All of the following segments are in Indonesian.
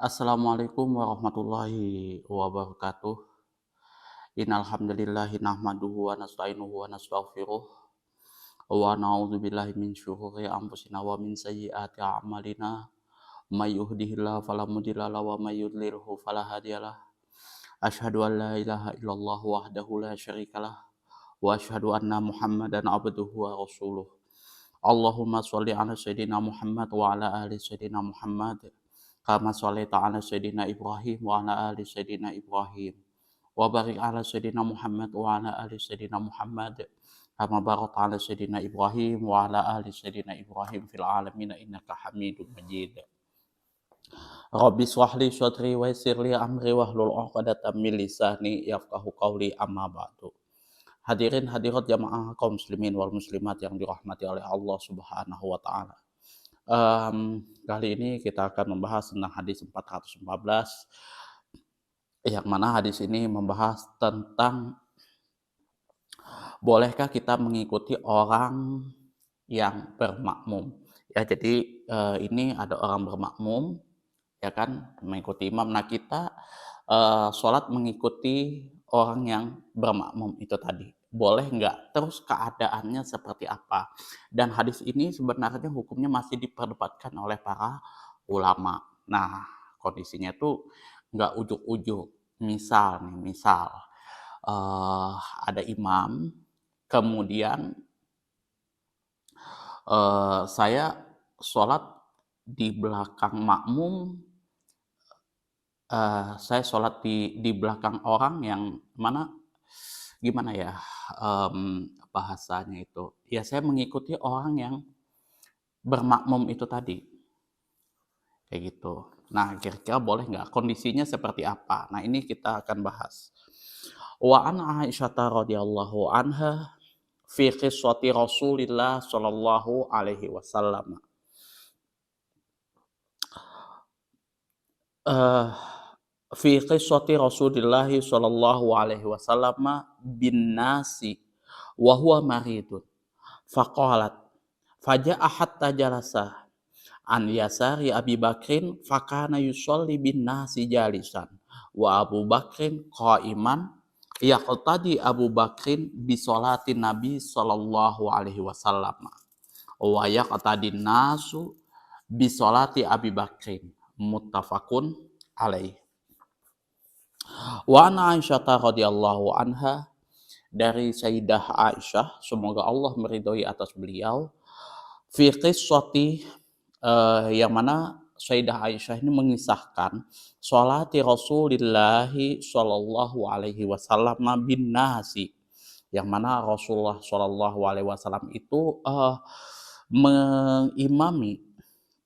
Assalamualaikum warahmatullahi wabarakatuh. Innal hamdalillahi nahmaduhu wa nasta'inuhu wa nastaghfiruh wa na'udzubillahi min syururi anfusina wa min sayyiati a'malina. May yahdihillahu fala mudilla lahu wa may yudlilhu fala hadiyalah. Asyhadu an la ilaha illallah wahdahu la syarikalah wa asyhadu anna Muhammadan abduhu wa rasuluh. Allahumma sholli ala sayyidina Muhammad wa ala ali sayyidina Muhammad kama sholaita ala sayyidina Ibrahim wa ala ali sayyidina Ibrahim wa barik ala sayyidina Muhammad wa ala ali sayyidina Muhammad kama barakta ala sayyidina Ibrahim wa ala ali sayyidina Ibrahim fil alamin innaka Hamidum Majid. Rabbi shrah li sadri wa yassir li amri wahlul 'uqdatam min lisani yafqahu qawli amma ba'du. Hadirin hadirat jamaah kaum muslimin wal muslimat yang dirahmati oleh Allah Subhanahu wa taala. Kali ini kita akan membahas tentang hadis 414, yang mana hadis ini membahas tentang bolehkah kita mengikuti orang yang bermakmum. Ya, jadi ini ada orang bermakmum, ya kan, mengikuti imam. Nah, kita sholat mengikuti orang yang bermakmum itu tadi. Boleh nggak? Terus keadaannya seperti apa? Dan hadis ini sebenarnya hukumnya masih diperdebatkan oleh para ulama. Nah, kondisinya tuh nggak ujuk-ujuk. Misal ada imam, kemudian saya sholat di belakang makmum, saya sholat di belakang orang yang mana, gimana ya, bahasanya itu, ya saya mengikuti orang yang bermakmum itu tadi, kayak gitu. Nah, kira-kira boleh nggak? Kondisinya seperti apa? Nah, ini kita akan bahas. Wa an Aisyah radhiyallahu anha fi qissati Rasulillah sallallahu alaihi wasallam. Fi qissati Rasulillah sallallahu alaihi wasallam bin nasi wa huwa maridun. Faqalat faja'a hatta jalasa an yasari Abi Bakrin fakana yusolli bin nasi jalisan wa Abu Bakrin qa'iman yaqtadi Abu Bakrin bi sholatin Nabi sallallahu alaihi wasallam wa yaqtadi nasu bi sholati Abi Bakrin, muttafaqun alaih. Wa ana Aisyah radhiyallahu anha, dari Sayyidah Aisyah, semoga Allah meridhoi atas beliau, fi qissati, yang mana Sayyidah Aisyah ini mengisahkan sholati Rasulillahi sallallahu alaihi wasallam bin nasi, yang mana Rasulullah sallallahu alaihi wasallam itu mengimami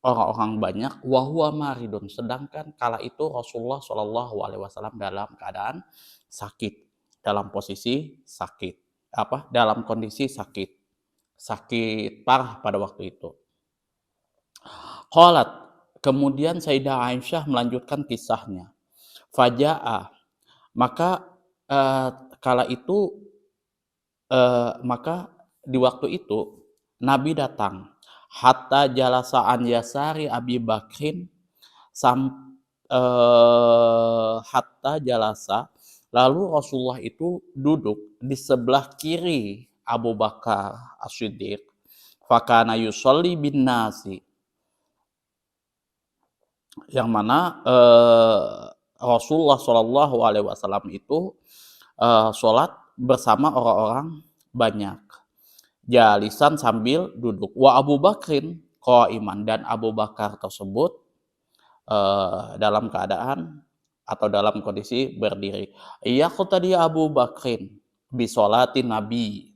orang-orang banyak, wahwa maridun, sedangkan kala itu Rasulullah sallallahu alaihi wasallam dalam keadaan sakit, dalam posisi sakit, dalam kondisi sakit parah pada waktu itu. Qalat, kemudian Sayyidah Aisyah melanjutkan kisahnya. Faja'a, maka kala itu maka di waktu itu Nabi datang, hatta jalasa an yasari Abi Bakrin, hatta jalasa, lalu Rasulullah itu duduk di sebelah kiri Abu Bakar As-Siddiq, fakana yusolli bin nasi, yang mana Rasulullah Shallallahu Alaihi Wasallam itu sholat bersama orang-orang banyak, jalisan sambil duduk, wa Abu Bakrin qaiman, dan Abu Bakar tersebut dalam keadaan atau dalam kondisi berdiri. Yaqtadi Abu Bakrin bi sholatin Nabi,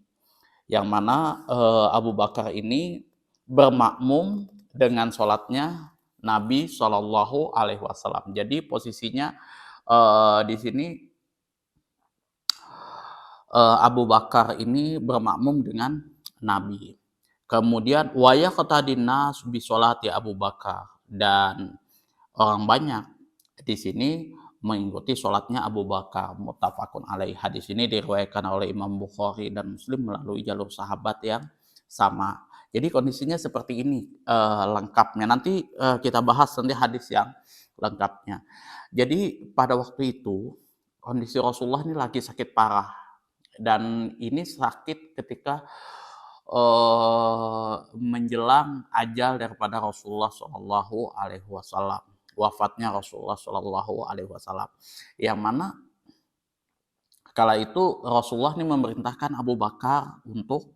yang mana Abu Bakar ini bermakmum dengan sholatnya Nabi Shallallahu Alaihi Wasallam. Jadi posisinya di sini Abu Bakar ini bermakmum dengan Nabi. Kemudian wa yaqtadin nas bi sholati Abu Bakar, dan orang banyak di sini mengikuti sholatnya Abu Bakar, muttafaqun alaih. Hadis ini diriwayatkan oleh Imam Bukhari dan Muslim melalui jalur sahabat yang sama, Jadi kondisinya seperti ini, lengkapnya. Nanti, kita bahas nanti hadis yang lengkapnya. Jadi pada waktu itu, kondisi Rasulullah ini lagi sakit parah dan ini sakit ketika, menjelang ajal daripada Rasulullah Shallallahu Alaihi Wasallam, wafatnya Rasulullah Shallallahu Alaihi Wasallam. Yang mana kala itu Rasulullah ini memerintahkan Abu Bakar untuk,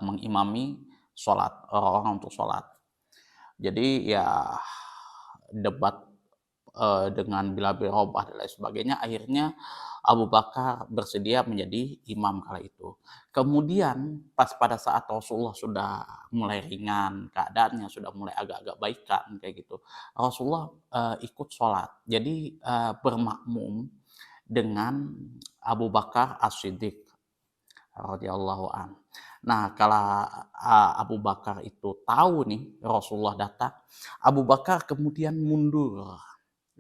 mengimami sholat, orang-orang untuk sholat. Jadi ya debat, dengan Bilal bin Rabah dan lain sebagainya, akhirnya Abu Bakar bersedia menjadi imam kala itu. Kemudian pas pada saat Rasulullah sudah mulai ringan keadaannya, sudah mulai agak-agak baikan kayak gitu, Rasulullah, ikut sholat. Jadi, bermakmum dengan Abu Bakar As-Siddiq radhiyallahu an. Nah, kala Abu Bakar itu tahu nih Rasulullah datang, Abu Bakar kemudian mundur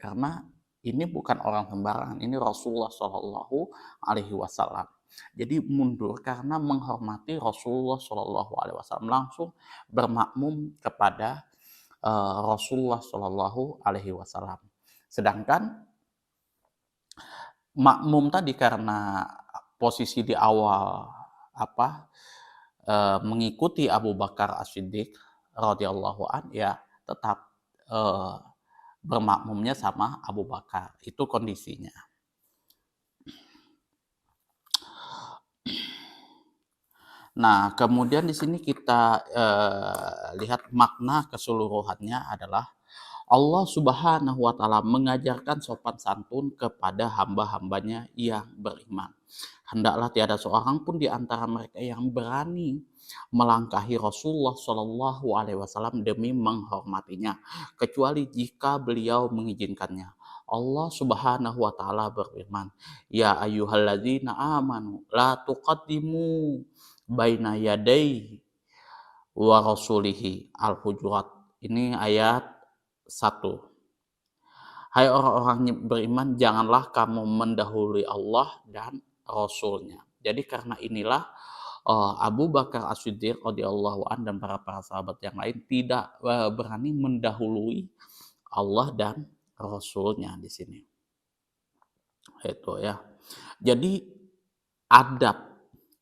karena ini bukan orang sembarangan, ini Rasulullah Shallallahu Alaihi Wasallam. Jadi mundur karena menghormati Rasulullah Shallallahu Alaihi Wasallam, langsung bermakmum kepada Rasulullah Shallallahu Alaihi Wasallam. Sedangkan makmum tadi karena posisi di awal apa mengikuti Abu Bakar As-Siddiq radhiyallahu an, ya tetap, bermakmumnya sama Abu Bakar, itu kondisinya. Nah, kemudian di sini kita, lihat makna keseluruhannya adalah Allah Subhanahu wa Ta'ala mengajarkan sopan santun kepada hamba-hambanya yang beriman. Hendaklah tiada seorang pun di antara mereka yang berani melangkahi Rasulullah Shallallahu Alaihi Wasallam demi menghormatinya, kecuali jika beliau mengizinkannya. Allah Subhanahu wa Ta'ala berfirman, Ya ayyuhalladzina amanu la tuqaddimu baina yaday wa rasulihi. Al-Hujurat. Ini ayat 1. Hai orang-orang yang beriman, janganlah kamu mendahului Allah dan Rasulnya. Jadi karena inilah Abu Bakar As-Siddiq radhiyallahu an dan para sahabat yang lain tidak berani mendahului Allah dan Rasulnya di sini. Itu ya. Jadi adab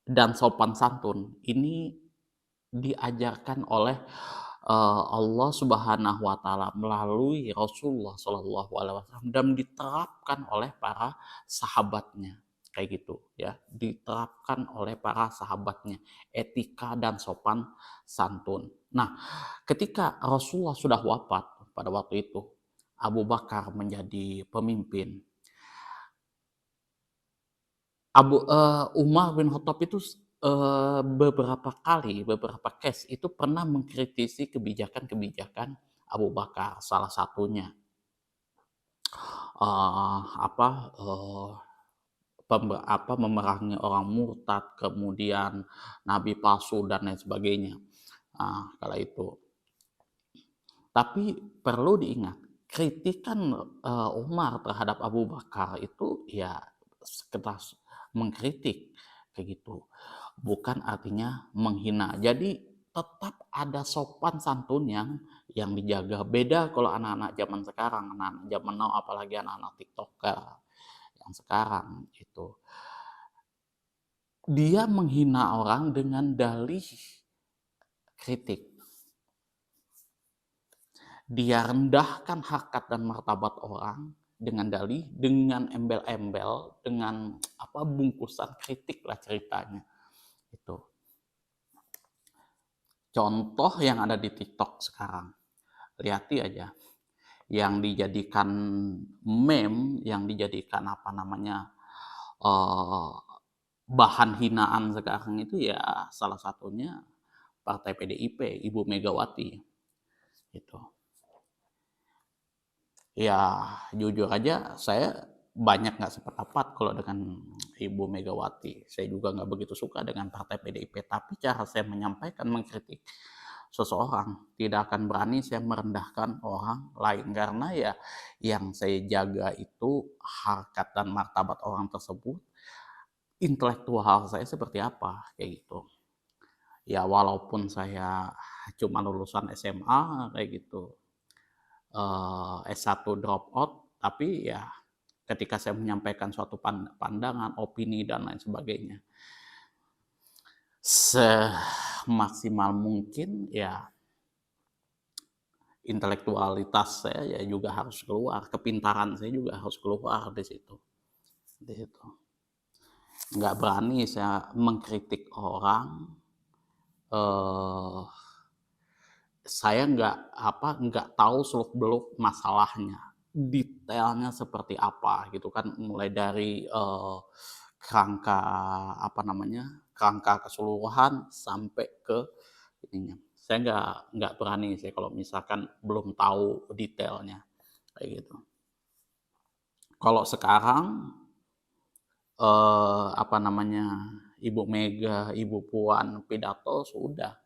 dan sopan santun ini diajarkan oleh Allah Subhanahu wa Ta'ala melalui Rasulullah Shallallahu Alaihi Wasallam dan diterapkan oleh para sahabatnya kayak gitu ya, diterapkan oleh para sahabatnya etika dan sopan santun. Nah, ketika Rasulullah sudah wafat pada waktu itu, Abu Bakar menjadi pemimpin. Umar bin Khattab itu beberapa case itu pernah mengkritisi kebijakan-kebijakan Abu Bakar. Salah satunya, eee, apa, eee, memerangi orang murtad, kemudian nabi palsu dan lain sebagainya, kala itu. Tapi perlu diingat, kritikan, Umar terhadap Abu Bakar itu ya sekedar mengkritik, kayak gitu. Bukan artinya menghina. Jadi tetap ada sopan santun yang dijaga. Beda kalau anak-anak zaman sekarang, anak-anak zaman now, apalagi anak-anak TikToker yang sekarang itu. Dia menghina orang dengan dalih kritik. Dia rendahkan harkat dan martabat orang dengan dalih, dengan embel-embel, dengan bungkusan kritik lah ceritanya. Itu. Contoh yang ada di TikTok sekarang. Lihati aja. Yang dijadikan meme, yang dijadikan bahan hinaan sekarang itu ya salah satunya Partai PDIP, Ibu Megawati. Gitu. Ya jujur aja saya banyak nggak sependapat kalau dengan Ibu Megawati. Saya juga nggak begitu suka dengan Partai PDIP. Tapi cara saya menyampaikan, mengkritik seseorang, tidak akan berani saya merendahkan orang lain. Karena ya yang saya jaga itu harkat dan martabat orang tersebut, intelektual saya seperti apa, kayak gitu. Ya walaupun saya cuma lulusan SMA kayak gitu, S1 drop out, tapi ya ketika saya menyampaikan suatu pandangan, opini, dan lain sebagainya, semaksimal mungkin ya intelektualitas saya ya juga harus keluar, kepintaran saya juga harus keluar di situ. Di situ. Nggak berani saya mengkritik orang, eh, saya nggak tahu seluk-beluk masalahnya, detailnya seperti apa gitu kan, mulai dari kerangka apa namanya, kerangka keseluruhan sampai ke ininya. Saya nggak berani sih kalau misalkan belum tahu detailnya kayak gitu. Kalau sekarang apa namanya, Ibu Mega, Ibu Puan pidato sudah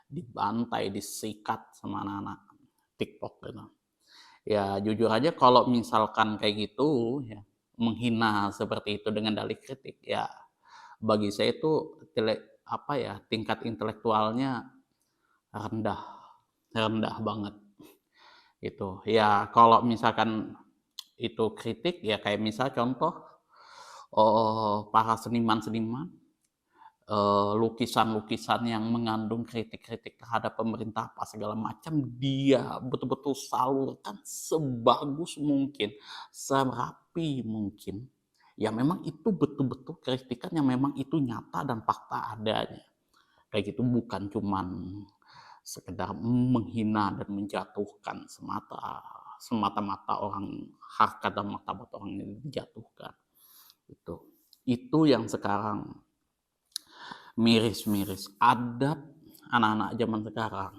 dibantai, disikat sama anak-anak TikTok gitu. Ya jujur aja kalau misalkan kayak gitu ya, menghina seperti itu dengan dalih kritik, ya bagi saya itu apa ya, tingkat intelektualnya rendah, rendah banget gitu. Ya kalau misalkan itu kritik ya kayak misal contoh, para seniman-seniman, lukisan-lukisan yang mengandung kritik-kritik terhadap pemerintah apa segala macam, dia betul-betul salurkan sebagus mungkin, serapi mungkin. Ya memang itu betul-betul kritikan yang memang itu nyata dan fakta adanya. Kayak gitu, bukan cuman sekedar menghina dan menjatuhkan semata-mata orang, harkat dan martabat orang ini dijatuhkan. Itu yang sekarang miris-miris. Adab anak-anak zaman sekarang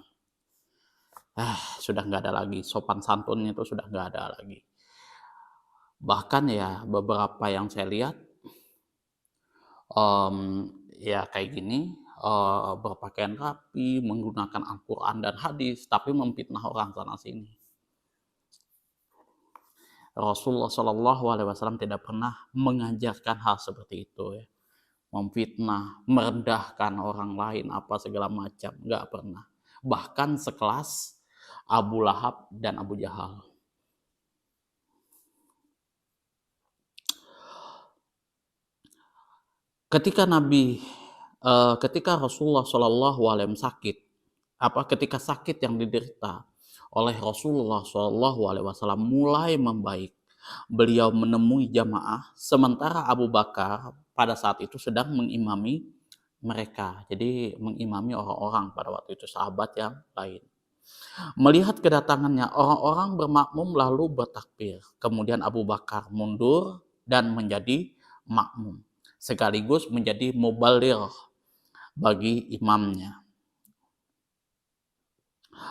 sudah nggak ada lagi, sopan santunnya itu sudah nggak ada lagi. Bahkan ya beberapa yang saya lihat, ya kayak gini, berpakaian rapi, menggunakan Al-Quran dan hadis, tapi memfitnah orang sana sini. Rasulullah SAW tidak pernah mengajarkan hal seperti itu ya. Memfitnah, merendahkan orang lain, apa segala macam, nggak pernah. Bahkan sekelas Abu Lahab dan Abu Jahal. Ketika Rasulullah SAW sakit, ketika sakit yang diderita oleh Rasulullah SAW mulai membaik, beliau menemui jamaah, sementara Abu Bakar pada saat itu sedang mengimami mereka. Jadi mengimami orang-orang pada waktu itu, sahabat yang lain. Melihat kedatangannya, orang-orang bermakmum lalu bertakbir. Kemudian Abu Bakar mundur dan menjadi makmum, sekaligus menjadi mubaligh bagi imamnya.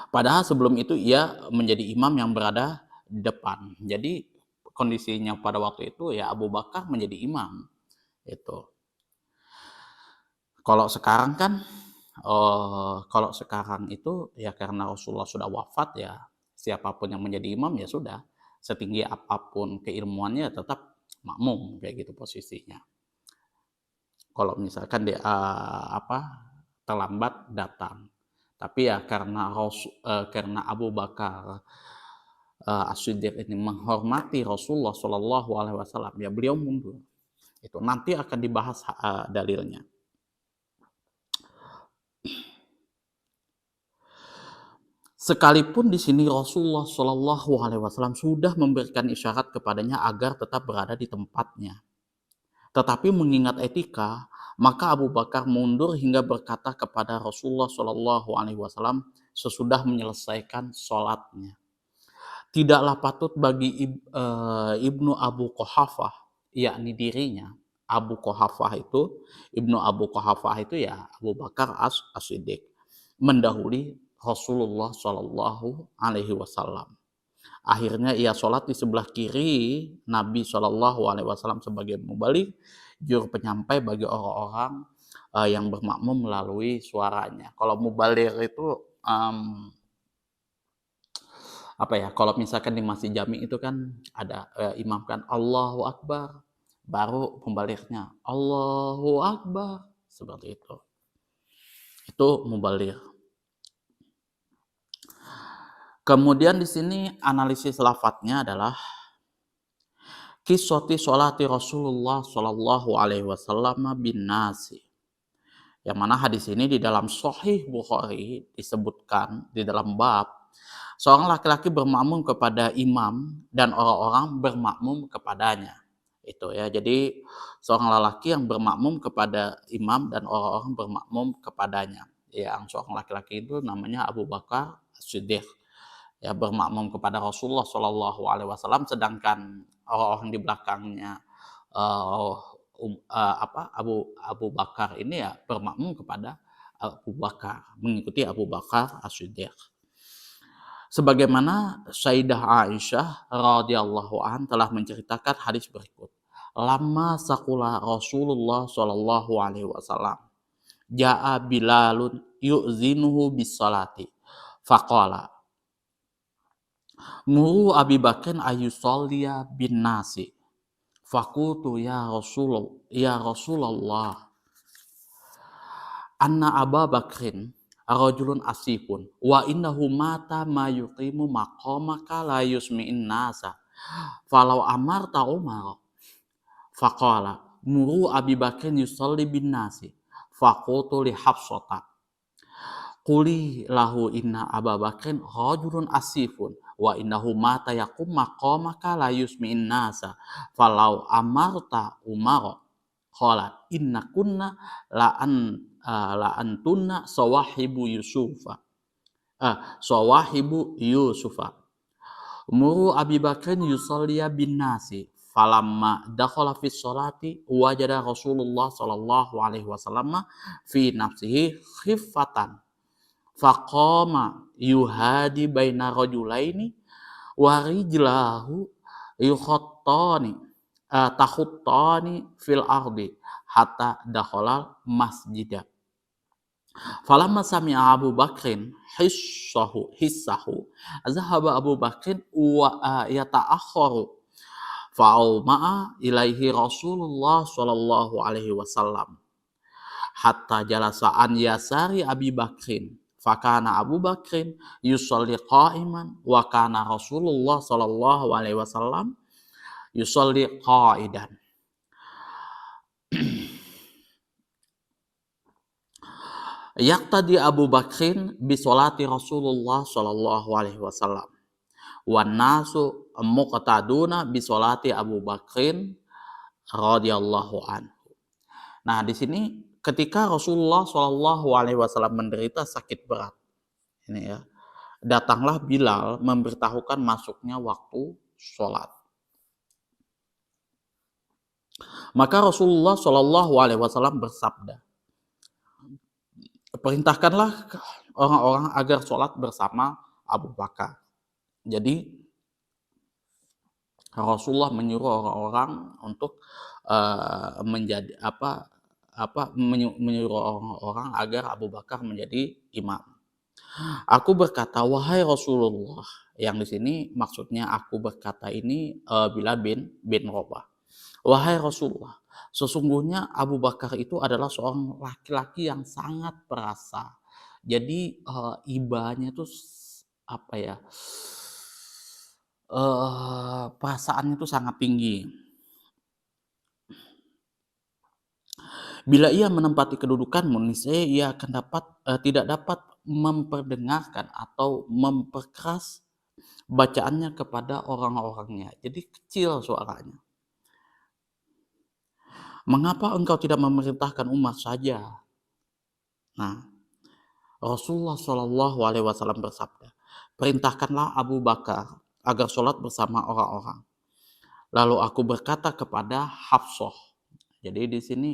Padahal sebelum itu ia menjadi imam yang berada di depan. Jadi kondisinya pada waktu itu ya Abu Bakar menjadi imam. Itu. Kalau sekarang kan, kalau sekarang itu ya karena Rasulullah sudah wafat ya, siapapun yang menjadi imam ya sudah, setinggi apapun keilmuannya tetap makmum kayak gitu posisinya. Kalau misalkan dia terlambat datang. Tapi ya karena Abu Bakar As-Siddiq ini menghormati Rasulullah SAW, ya beliau mundur. Itu nanti akan dibahas dalilnya. Sekalipun di sini Rasulullah SAW sudah memberikan isyarat kepadanya agar tetap berada di tempatnya. Tetapi mengingat etika, maka Abu Bakar mundur hingga berkata kepada Rasulullah SAW sesudah menyelesaikan sholatnya. Tidaklah patut bagi Ibnu Abu Quhafah, yakni dirinya, Ibnu Abu Quhafah itu ya Abu Bakar As-Siddiq, mendahului Rasulullah Shallallahu Alaihi Wasallam. Akhirnya ia sholat di sebelah kiri Nabi Shallallahu Alaihi Wasallam sebagai mubalik, juru penyampai bagi orang-orang yang bermakmum melalui suaranya. Kalau mubalik itu kalau misalkan di masjid jami itu kan ada imam kan Allahu Akbar, baru pembaliknya Allahu Akbar, seperti itu. Itu mubaligh. Kemudian di sini analisis lafadznya adalah qissati sholati Rasulullah sallallahu alaihi wasallam bin nasi. Yang mana hadis ini di dalam Sahih Bukhari disebutkan di dalam bab seorang laki-laki bermakmum kepada imam dan orang-orang bermakmum kepadanya. Itu ya. Jadi seorang lelaki yang bermakmum kepada imam dan orang-orang bermakmum kepadanya. Yang seorang laki-laki itu namanya Abu Bakar As-Siddiq. Ya, bermakmum kepada Rasulullah Shallallahu alaihi wasallam, sedangkan orang-orang di belakangnya Abu Bakar ini ya bermakmum kepada Abu Bakar, mengikuti Abu Bakar As-Siddiq. Sebagaimana Sayyidah Aisyah radhiyallahu an telah menceritakan hadis berikut. Lama sakula Rasulullah sallallahu alaihi wasallam. Ja'a Bilalun yu'zinuhu bis salati. Faqala Muru Abi Bakrin ayusolliya bin nasi. Fakultu ya Rasulullah. Anna Aba Bakrin rajulun asifun wa innahu mata ma yuqimu maqamaka la yusmi'in nasa. Falau amarta Umar. Faqala muru Abi Bakrin yusolli bin nasi. Fakultu li Hafsata. Quli lahu inna Aba Bakrin rajulun asifun wa innahu mata yakum maqamaka la yusmi'in nasa falau amarta Umar qala inna kunna la antunna sawahibu Yusufa muru Abi Bakrin yusalliya bin nasi falamma dakhala fi sholati wajada Rasulullah sallallahu alaihi wasallam fi nafsihi khiffatan faqama yuhadi baina rajulaini wa rijlahu takhuttani fil ardi hatta dakhala masjidah. Falamma sami'a Abu Bakrin hissahu zahaba Abu Bakrin wa yata'akhkharu fa'auma'a ilaihi Rasulullah sallallahu alaihi wasallam hatta jalasa an yasari Abi Bakrin. Fakana Abu Bakrin yusalli qa'iman wa kana Rasulullah sallallahu alaihi wasallam yusalli qa'idan. Yaqtadi Abu Bakrin bi sholati Rasulullah sallallahu alaihi wasallam. Wan nasu muqtaduna bi sholati Abu Bakrin radhiyallahu anhu. Nah, di sini ketika Rasulullah Shallallahu alaihi wasallam menderita sakit berat, ini ya, datanglah Bilal memberitahukan masuknya waktu sholat. Maka Rasulullah Shallallahu alaihi wasallam bersabda, perintahkanlah orang-orang agar sholat bersama Abu Bakar. Jadi Rasulullah menyuruh orang-orang untuk menyuruh orang-orang agar Abu Bakar menjadi imam. Aku berkata, wahai Rasulullah, yang di sini maksudnya aku berkata ini Bilal bin Rabah. Wahai Rasulullah, sesungguhnya Abu Bakar itu adalah seorang laki-laki yang sangat perasa. Jadi ibanya itu perasaannya itu sangat tinggi. Bila ia menempati kedudukanmu, niscaya ia akan tidak dapat memperdengarkan atau memperkeras bacaannya kepada orang-orangnya. Jadi kecil suaranya. Mengapa engkau tidak memerintahkan umat saja? Nah, Rasulullah Shallallahu alaihi wasallam bersabda, perintahkanlah Abu Bakar agar sholat bersama orang-orang. Lalu aku berkata kepada Hafsah. Jadi di sini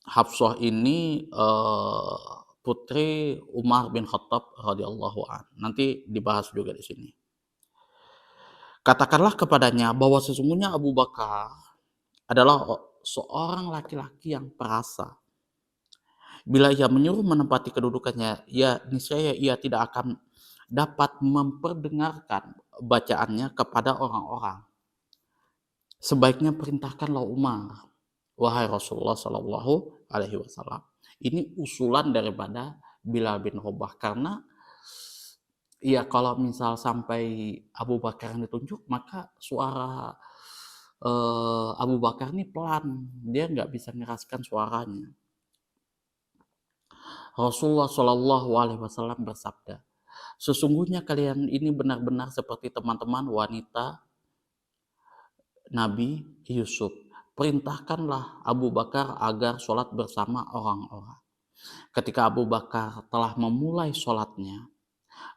Hafsah ini putri Umar bin Khattab radhiyallahu an. Nanti dibahas juga di sini. Katakanlah kepadanya bahwa sesungguhnya Abu Bakar adalah seorang laki-laki yang perasa. Bila ia menyuruh menempati kedudukannya, ya niscaya ia tidak akan dapat memperdengarkan bacaannya kepada orang-orang. sebaiknya perintahkanlah Umar, wahai Rasulullah Shallallahu Alaihi Wasallam. Ini usulan daripada Bilal bin Rabah, karena ya kalau misal sampai Abu Bakar yang ditunjuk, maka suara Abu Bakar ini pelan, dia nggak bisa ngeraskan suaranya. Rasulullah Shallallahu Alaihi Wasallam bersabda, sesungguhnya kalian ini benar-benar seperti teman-teman wanita Nabi Yusuf. Perintahkanlah Abu Bakar agar sholat bersama orang-orang. Ketika Abu Bakar telah memulai sholatnya,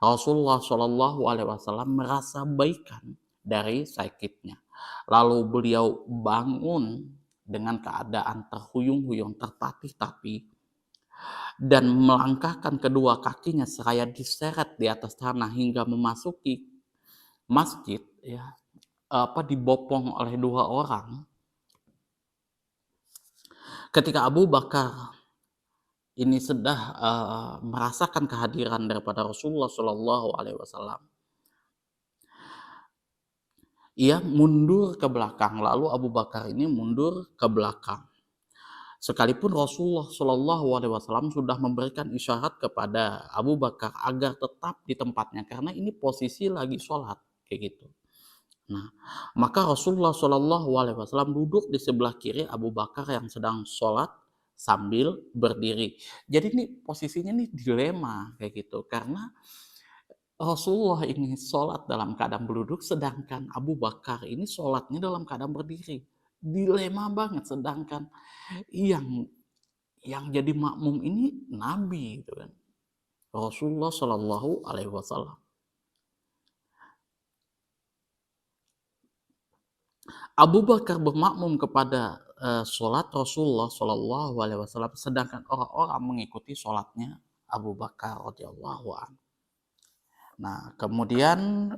Rasulullah Shallallahu Alaihi Wasallam merasa baikan dari sakitnya. Lalu beliau bangun dengan keadaan terhuyung-huyung, tertatih-tatih, dan melangkahkan kedua kakinya seraya diseret di atas tanah hingga memasuki masjid, ya, dibopong oleh dua orang. Ketika Abu Bakar ini sudah merasakan kehadiran daripada Rasulullah Shallallahu Alaihi Wasallam, ia mundur ke belakang. Lalu Abu Bakar ini mundur ke belakang. Sekalipun Rasulullah Shallallahu Alaihi Wasallam sudah memberikan isyarat kepada Abu Bakar agar tetap di tempatnya, karena ini posisi lagi sholat kayak gitu. Nah, maka Rasulullah Shallallahu Alaihi Wasallam duduk di sebelah kiri Abu Bakar yang sedang sholat sambil berdiri. Jadi ini posisinya nih dilema kayak gitu, karena Rasulullah ini sholat dalam keadaan berduduk, sedangkan Abu Bakar ini sholatnya dalam keadaan berdiri. Dilema banget, sedangkan yang jadi makmum ini Nabi, gitu kan, Rasulullah Shallallahu Alaihi Wasallam. Abu Bakar bermakmum kepada sholat Rasulullah Shallallahu Alaihi Wasallam, sedangkan orang-orang mengikuti sholatnya Abu Bakar radhiyallahu anhu. Nah, kemudian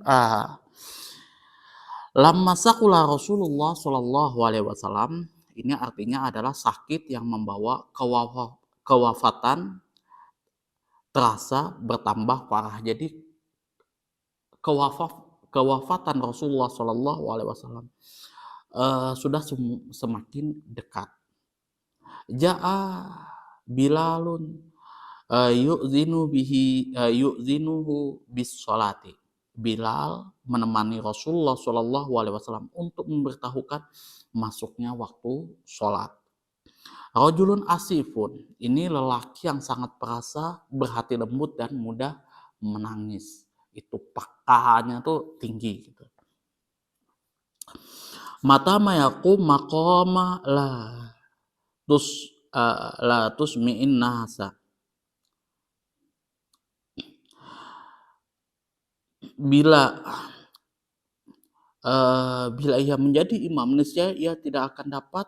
lamma sakula Rasulullah Shallallahu Alaihi Wasallam, ini artinya adalah sakit yang membawa kewafatan terasa bertambah parah. Jadi kewafatan Rasulullah Shallallahu Alaihi Wasallam sudah semakin dekat. Ja'a Bilalun yu'zinuhu bis sholati. Bilal menemani Rasulullah Shallallahu Alaihi Wasallam untuk memberitahukan masuknya waktu sholat. Rajulun asifun, ini lelaki yang sangat perasa, berhati lembut dan mudah menangis. Itu pakahnya tuh tinggi gitu. Mata mayaku maqama la tusmi'in nasa. Bila ia menjadi imam, niscaya ia tidak akan dapat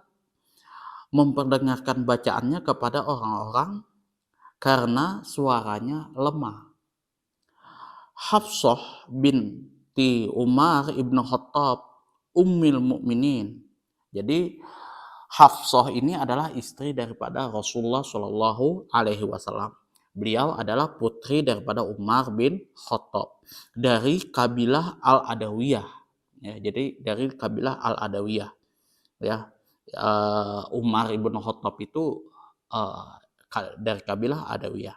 memperdengarkan bacaannya kepada orang-orang karena suaranya lemah. Hafsah binti Umar ibnu Khattab ummil mukminin. Jadi Hafsah ini adalah istri daripada Rasulullah Shallallahu Alaihi Wasallam. Beliau adalah putri daripada Umar bin Khattab dari kabilah Al-Adawiyah. Ya, jadi dari kabilah Al-Adawiyah. Ya, Umar ibn Khattab itu dari kabilah Adawiyah.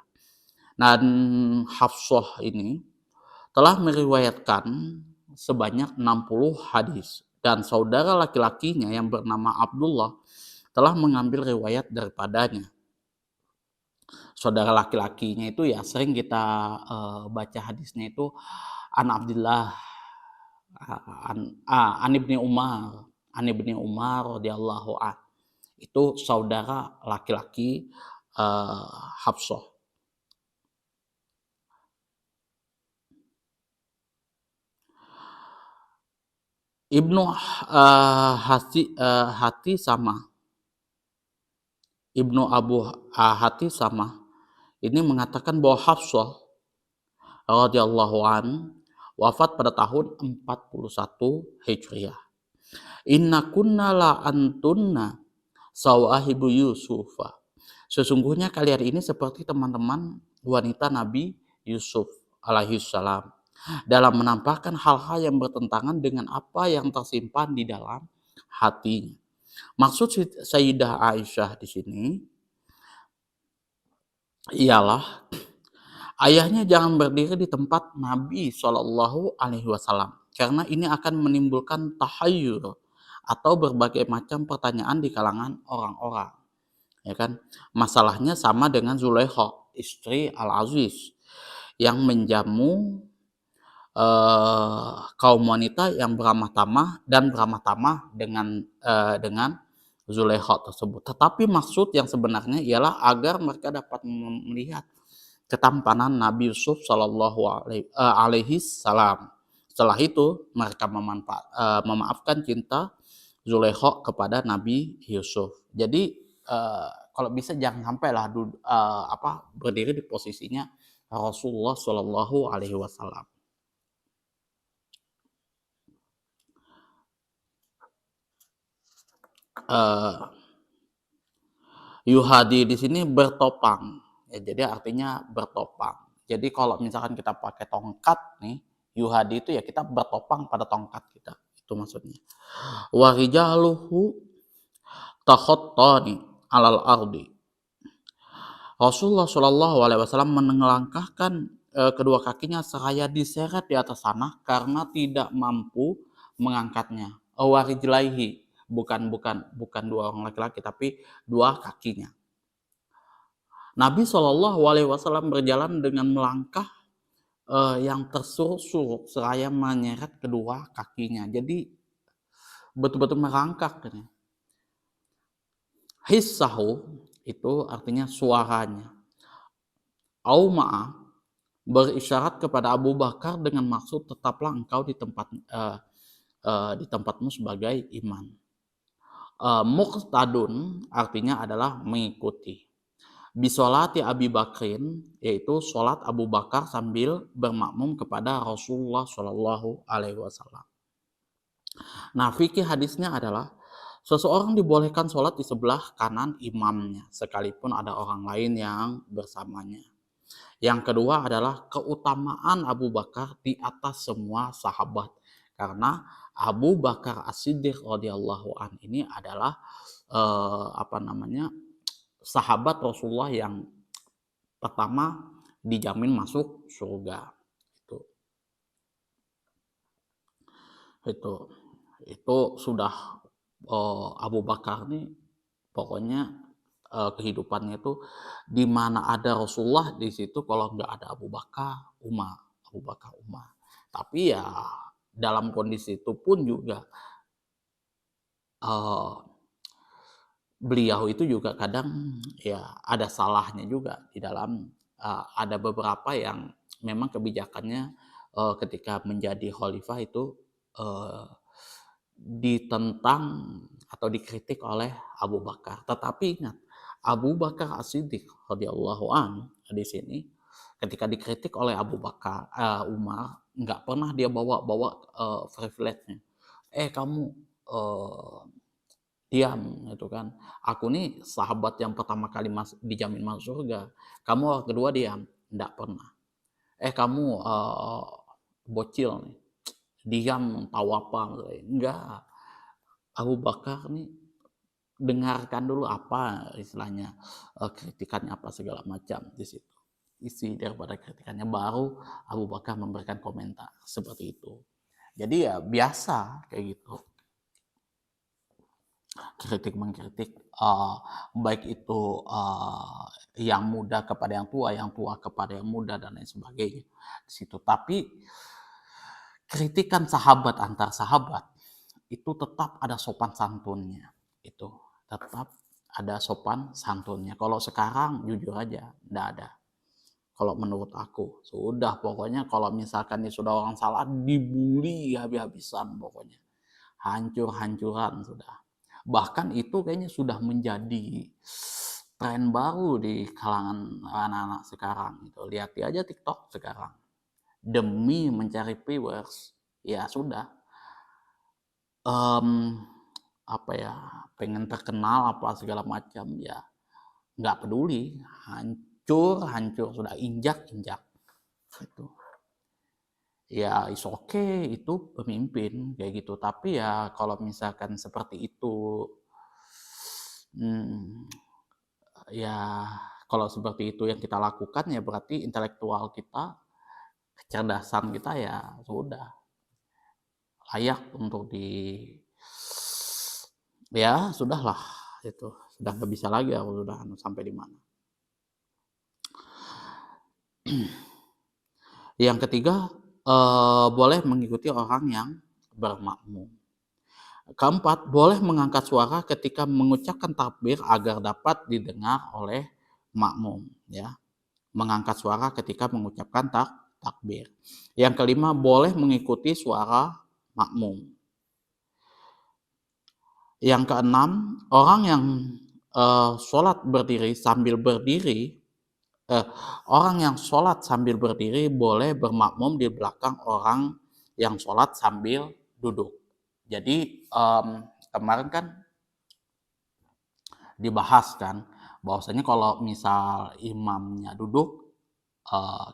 Dan Hafsah ini telah meriwayatkan sebanyak 60 hadis, dan saudara laki-lakinya yang bernama Abdullah telah mengambil riwayat daripadanya. Saudara laki-lakinya itu ya sering kita baca hadisnya itu an Abdullah an ibni Umar radhiyallahu an. Itu saudara laki-laki Hafsah. Ibnu Hati sama Ibnu Abu Hati sama ini mengatakan bahwa Hafsah radhiyallahu an wafat pada tahun 41 Hijriah. Inna kunna la antunna sawahibu Yusufa. Sesungguhnya kalian ini seperti teman-teman wanita Nabi Yusuf alaihissalam dalam menampakkan hal-hal yang bertentangan dengan apa yang tersimpan di dalam hatinya. Maksud Sayyidah Aisyah di sini ialah ayahnya jangan berdiri di tempat Nabi Shallallahu Alaihi Wasallam karena ini akan menimbulkan tahayyur atau berbagai macam pertanyaan di kalangan orang-orang. Ya kan? Masalahnya sama dengan Zulaikha, istri Al-Aziz yang menjamu kaum wanita yang beramah tamah dan beramah tamah dengan Zulaikha tersebut. Tetapi maksud yang sebenarnya ialah agar mereka dapat melihat ketampanan Nabi Yusuf Shallallahu Alaihi Salam. Setelah itu mereka memaafkan cinta Zulaikha kepada Nabi Yusuf. Jadi kalau bisa jangan sampai lah berdiri di posisinya Rasulullah Shallallahu Alaihi Wasallam. Yuhadi di sini bertopang, ya, jadi artinya bertopang. Jadi kalau misalkan kita pakai tongkat nih, yuhadi itu ya kita bertopang pada tongkat kita, itu maksudnya. Warijaluhu takhattani alal ardi. Rasulullah Shallallahu Alaihi Wasallam mengelangkahkan kedua kakinya seraya diseret di atas tanah karena tidak mampu mengangkatnya. Warijlaihi, bukan dua orang laki-laki tapi dua kakinya. Nabi Shallallahu Alaihi Wasallam berjalan dengan melangkah yang tersuruk-suruk seraya menyeret kedua kakinya. Jadi betul-betul merangkak. Hissahu itu artinya suaranya. Auma'a berisyarat kepada Abu Bakar dengan maksud tetaplah engkau di tempatmu sebagai imam. Muqtadun artinya adalah mengikuti. Bisolati Abi Bakrin, yaitu sholat Abu Bakar sambil bermakmum kepada Rasulullah Shallallahu Alaihi Wasallam. Nah, fikih hadisnya adalah seseorang dibolehkan sholat di sebelah kanan imamnya, sekalipun ada orang lain yang bersamanya. Yang kedua adalah keutamaan Abu Bakar di atas semua sahabat, karena Abu Bakar As-Siddiq radhiyallahu an ini adalah sahabat Rasulullah yang pertama dijamin masuk surga. Itu sudah Abu Bakar nih pokoknya kehidupannya itu di mana ada Rasulullah di situ, kalau nggak ada Abu Bakar Umar. Tapi ya dalam kondisi itu pun juga beliau itu juga kadang ya ada salahnya juga di dalam ada beberapa yang memang kebijakannya ketika menjadi khalifah itu ditentang atau dikritik oleh Abu Bakar. Tetapi ingat, Abu Bakar As-Siddiq radhiyallahu an di sini ketika dikritik oleh Abu Bakar Umar, nggak pernah dia bawa privilege-nya. Kamu diam gitu kan. Aku nih sahabat yang pertama kali dijamin masuk surga. Kamu orang kedua diam, nggak pernah. Kamu bocil nih, diam tahu apa, enggak. Abu Bakar nih dengarkan dulu apa istilahnya kritikannya apa segala macam di situ, isi daripada kritikannya, baru Abu Bakar memberikan komentar seperti itu. Jadi ya biasa kayak gitu, kritik mengkritik baik itu yang muda kepada yang tua kepada yang muda dan lain sebagainya di situ. Tapi kritikan sahabat antar sahabat itu tetap ada sopan santunnya. Itu tetap ada sopan santunnya. Kalau sekarang jujur aja enggak ada. Kalau menurut aku sudah, pokoknya kalau misalkan ini sudah orang salah dibully habis-habisan, pokoknya hancur-hancuran sudah. Bahkan itu kayaknya sudah menjadi tren baru di kalangan anak-anak sekarang. Itu lihat aja TikTok sekarang, demi mencari viewers ya sudah pengen terkenal apa segala macam ya nggak peduli, hancur sudah, injak gitu. ya is okay, itu pemimpin kayak gitu. Tapi ya kalau misalkan seperti itu, mmm, ya kalau seperti itu yang kita lakukan ya berarti intelektual kita, kecerdasan kita ya sudah layak untuk ya sudahlah itu, sudah nggak bisa lagi aku sudah sampai di mana. Yang ketiga, boleh mengikuti orang yang bermakmum. Keempat, boleh mengangkat suara ketika mengucapkan takbir agar dapat didengar oleh makmum, ya. Mengangkat suara ketika mengucapkan takbir. Yang kelima, boleh mengikuti suara makmum. Yang keenam, orang yang sholat berdiri sambil berdiri, orang yang sholat sambil berdiri boleh bermakmum di belakang orang yang sholat sambil duduk. Jadi kemarin kan dibahas kan bahwasanya kalau misal imamnya duduk,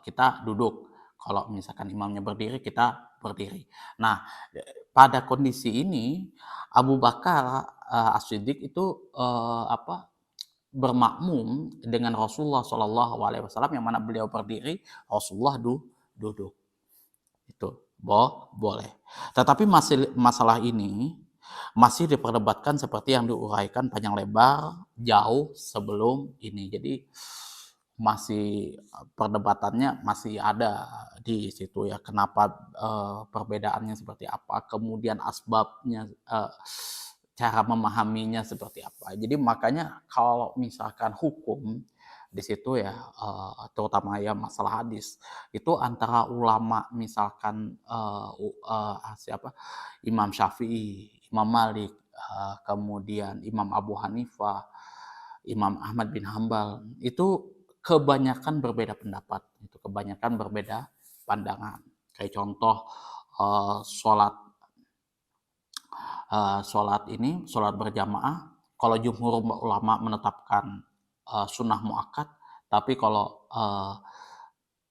kita duduk. Kalau misalkan imamnya berdiri, kita berdiri. Nah, pada kondisi ini Abu Bakar As-Siddiq itu bermakmum dengan Rasulullah Shallallahu Alaihi Wasallam yang mana beliau berdiri, Rasulullah duduk. Itu boleh. Tetapi masalah ini masih diperdebatkan seperti yang diuraikan panjang lebar jauh sebelum ini. Jadi masih perdebatannya masih ada di situ ya. Kenapa perbedaannya seperti apa? Kemudian asbabnya, cara memahaminya seperti apa. Jadi makanya kalau misalkan hukum di situ ya, terutama ya masalah hadis itu antara ulama misalkan siapa Imam Syafi'i, Imam Malik, kemudian Imam Abu Hanifah, Imam Ahmad bin Hambal itu kebanyakan berbeda pendapat, itu kebanyakan berbeda pandangan. Kayak contoh sholat sholat berjamaah, kalau jumhur ulama menetapkan sunnah muakkad, tapi kalau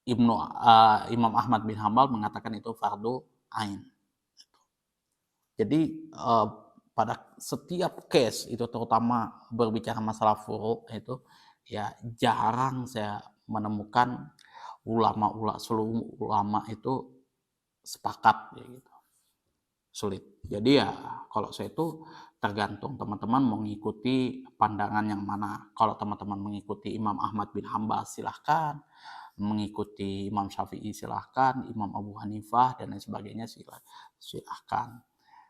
Imam Ahmad bin Hambal mengatakan itu fardu ain. Jadi pada setiap case itu terutama berbicara masalah furu itu ya jarang saya menemukan seluruh ulama itu sepakat gitu. Sulit. Jadi ya kalau saya itu tergantung teman-teman mengikuti pandangan yang mana. Kalau teman-teman mengikuti Imam Ahmad bin Hambal silahkan, mengikuti Imam Syafi'i silahkan, Imam Abu Hanifah dan lain sebagainya silahkan.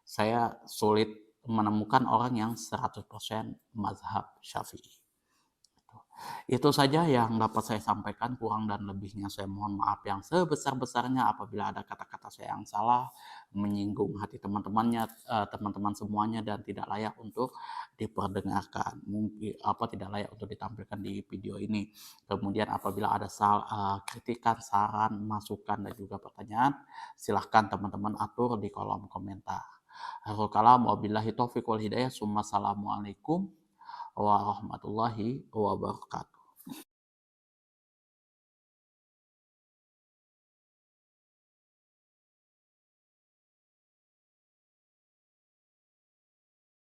Saya sulit menemukan orang yang 100% mazhab Syafi'i. Itu saja yang dapat saya sampaikan, kurang dan lebihnya saya mohon maaf yang sebesar-besarnya apabila ada kata-kata saya yang salah, menyinggung hati teman-teman semuanya dan tidak layak untuk diperdengarkan. Mungkin tidak layak untuk ditampilkan di video ini. Kemudian apabila ada kritikan, saran, masukan dan juga pertanyaan, silahkan teman-teman atur di kolom komentar. Akhirul kalam wabillahi taufiq wal hidayah. Assalamualaikum warahmatullahi wabarakatuh.